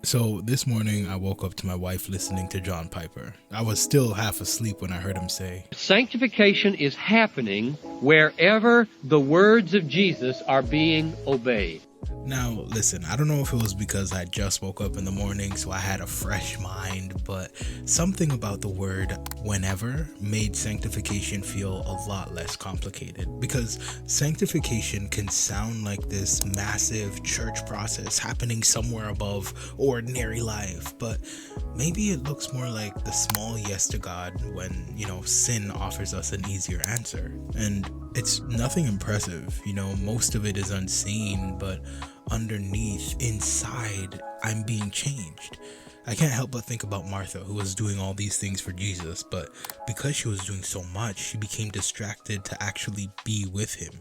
So this morning I woke up to my wife listening to John Piper. I was still half asleep when I heard him say, Sanctification is happening wherever the words of Jesus are being obeyed. Now, listen, I don't know if it was because I just woke up in the morning, so I had a fresh mind, but something about the word whenever made sanctification feel a lot less complicated. Because sanctification can sound like this massive church process happening somewhere above ordinary life, but maybe it looks more like the small yes to God when, sin offers us an easier answer. And it's nothing impressive, most of it is unseen, but underneath, inside, I'm being changed. I can't help but think about Martha, who was doing all these things for Jesus, but because she was doing so much, she became distracted to actually be with him.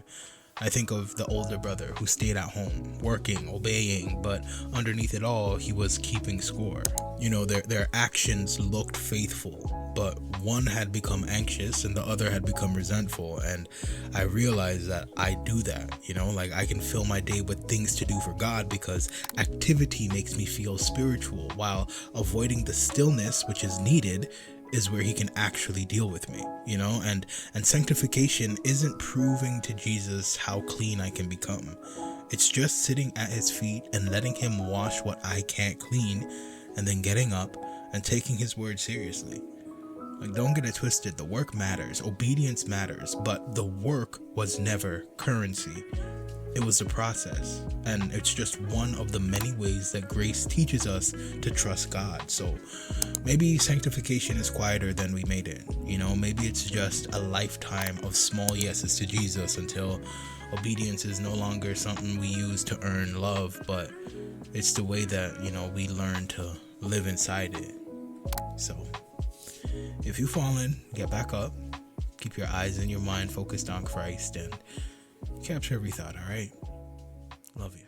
I think of the older brother who stayed at home, working, obeying, but underneath it all, he was keeping score. Their actions looked faithful, but one had become anxious and the other had become resentful. And I realized that I do that, I can fill my day with things to do for God because activity makes me feel spiritual, while avoiding the stillness which is needed is where he can actually deal with me, and sanctification isn't proving to Jesus how clean I can become. It's just sitting at his feet and letting him wash what I can't clean, and then getting up and taking his word seriously. Don't get it twisted, the work matters, obedience matters, but the work was never currency. It was a process, and it's just one of the many ways that grace teaches us to trust God. So maybe sanctification is quieter than we made it. Maybe it's just a lifetime of small yeses to Jesus until obedience is no longer something we use to earn love, but it's the way that, we learn to live inside it. So if you've fallen, get back up, keep your eyes and your mind focused on Christ, and capture every thought, all right? Love you.